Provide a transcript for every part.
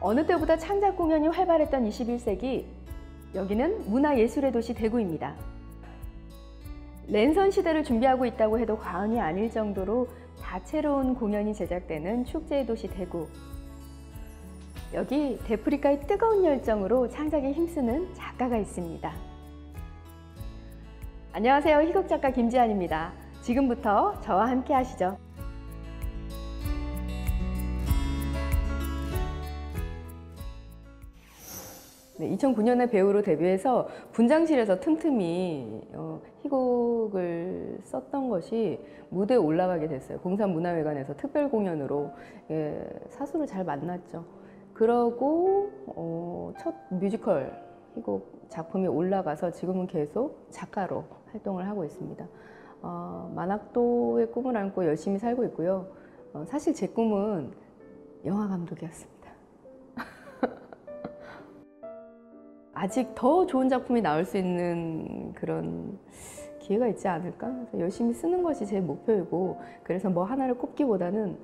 어느 때보다 창작 공연이 활발했던 21세기, 여기는 문화예술의 도시 대구입니다. 랜선 시대를 준비하고 있다고 해도 과언이 아닐 정도로 다채로운 공연이 제작되는 축제의 도시 대구. 여기 데프리카의 뜨거운 열정으로 창작에 힘쓰는 작가가 있습니다. 안녕하세요. 희극작가 김지한입니다. 지금부터 저와 함께 하시죠. 네, 2009년에 배우로 데뷔해서 분장실에서 틈틈이 희곡을 썼던 것이 무대에 올라가게 됐어요. 공산문화회관에서 특별 공연으로 사수를 잘 만났죠. 그러고 첫 뮤지컬 희곡 작품이 올라가서 지금은 계속 작가로 활동을 하고 있습니다. 만학도의 꿈을 안고 열심히 살고 있고요. 사실 제 꿈은 영화 감독이었습니다. 아직 더 좋은 작품이 나올 수 있는 그런 기회가 있지 않을까? 그래서 열심히 쓰는 것이 제 목표이고, 그래서 뭐 하나를 꼽기보다는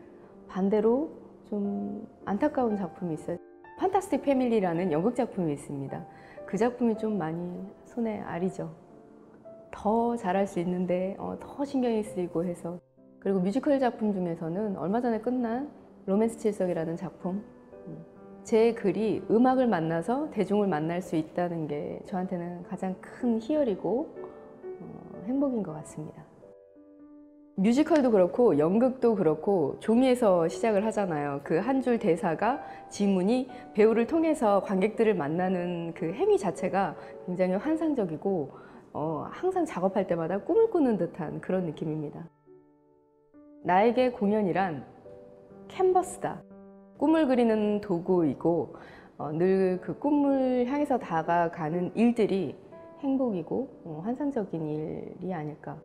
반대로 좀 안타까운 작품이 있어요. 판타스틱 패밀리라는 연극 작품이 있습니다. 그 작품이 좀 많이 손에 아리죠. 더 잘할 수 있는데 더 신경이 쓰이고 해서. 그리고 뮤지컬 작품 중에서는 얼마 전에 끝난 로맨스 7석이라는 작품, 제 글이 음악을 만나서 대중을 만날 수 있다는 게 저한테는 가장 큰 희열이고 행복인 것 같습니다. 뮤지컬도 그렇고 연극도 그렇고 종이에서 시작을 하잖아요. 그 한 줄 대사가, 지문이 배우를 통해서 관객들을 만나는 그 행위 자체가 굉장히 환상적이고 항상 작업할 때마다 꿈을 꾸는 듯한 그런 느낌입니다. 나에게 공연이란 캔버스다. 꿈을 그리는 도구이고 늘 그 꿈을 향해서 다가가는 일들이 행복이고 환상적인 일이 아닐까.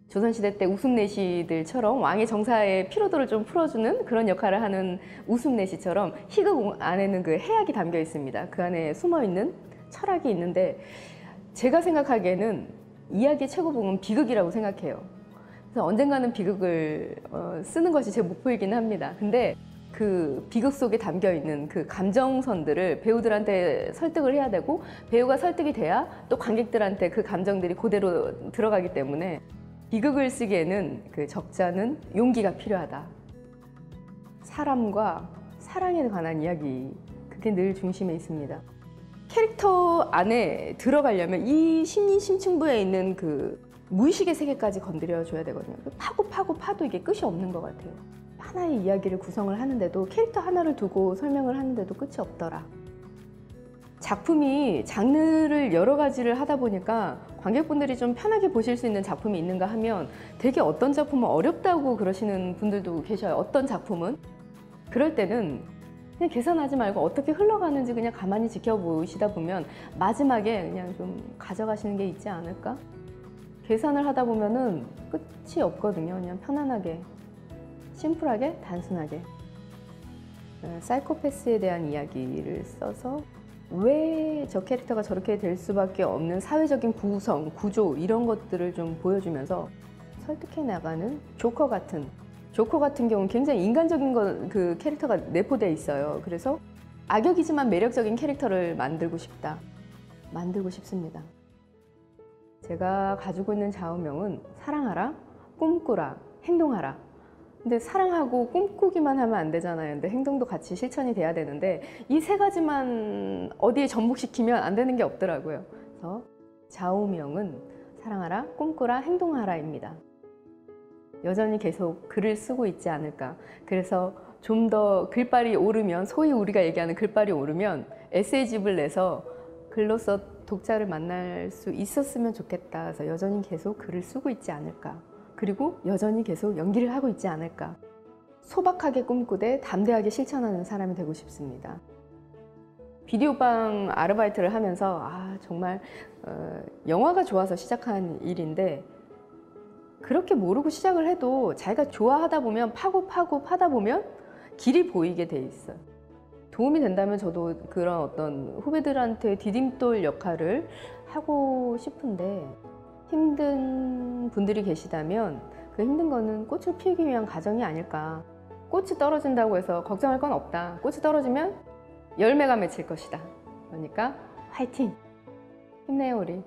조선시대 때 웃음내시들처럼 왕의 정사의 피로도를 좀 풀어주는 그런 역할을 하는 웃음내시처럼 희극 안에는 그 해악이 담겨 있습니다. 그 안에 숨어있는 철학이 있는데, 제가 생각하기에는 이야기의 최고봉은 비극이라고 생각해요. 그래서 언젠가는 비극을 쓰는 것이 제 목표이긴 합니다. 근데 그 비극 속에 담겨 있는 그 감정선들을 배우들한테 설득을 해야 되고, 배우가 설득이 돼야 또 관객들한테 그 감정들이 그대로 들어가기 때문에 비극을 쓰기에는 그 적자는 용기가 필요하다. 사람과 사랑에 관한 이야기, 그게 늘 중심에 있습니다. 캐릭터 안에 들어가려면 이 심리 심층부에 있는 그 무의식의 세계까지 건드려줘야 되거든요. 파도 이게 끝이 없는 것 같아요. 하나의 이야기를 구성을 하는데도, 캐릭터 하나를 두고 설명을 하는데도 끝이 없더라. 작품이 장르를 여러 가지를 하다 보니까 관객분들이 좀 편하게 보실 수 있는 작품이 있는가 하면, 되게 어떤 작품은 어렵다고 그러시는 분들도 계셔요. 어떤 작품은. 그럴 때는 그냥 계산하지 말고 어떻게 흘러가는지 그냥 가만히 지켜보시다 보면 마지막에 그냥 좀 가져가시는 게 있지 않을까? 계산을 하다 보면은 끝이 없거든요. 그냥 편안하게, 심플하게, 단순하게. 사이코패스에 대한 이야기를 써서 왜 저 캐릭터가 저렇게 될 수밖에 없는 사회적인 구성, 구조, 이런 것들을 좀 보여주면서 설득해 나가는 조커 같은 경우는 굉장히 인간적인 그 캐릭터가 내포되어 있어요. 그래서 악역이지만 매력적인 캐릭터를 만들고 싶습니다. 제가 가지고 있는 좌우명은 사랑하라, 꿈꾸라, 행동하라. 근데 사랑하고 꿈꾸기만 하면 안 되잖아요. 근데 행동도 같이 실천이 돼야 되는데, 이 세 가지만 어디에 접목시키면 안 되는 게 없더라고요. 그래서 좌우명은 사랑하라, 꿈꾸라, 행동하라입니다. 여전히 계속 글을 쓰고 있지 않을까. 그래서 좀 더 글발이 오르면, 소위 우리가 얘기하는 글발이 오르면 에세이집을 내서 글로써 독자를 만날 수 있었으면 좋겠다. 그래서 여전히 계속 글을 쓰고 있지 않을까. 그리고 여전히 계속 연기를 하고 있지 않을까. 소박하게 꿈꾸되 담대하게 실천하는 사람이 되고 싶습니다. 비디오방 아르바이트를 하면서 정말 영화가 좋아서 시작한 일인데 그렇게 모르고 시작을 해도 자기가 좋아하다 보면 파다 보면 길이 보이게 돼 있어요. 도움이 된다면 저도 그런 어떤 후배들한테 디딤돌 역할을 하고 싶은데, 힘든 분들이 계시다면 그 힘든 거는 꽃을 피우기 위한 과정이 아닐까. 꽃이 떨어진다고 해서 걱정할 건 없다. 꽃이 떨어지면 열매가 맺힐 것이다. 그러니까 화이팅! 힘내요 우리.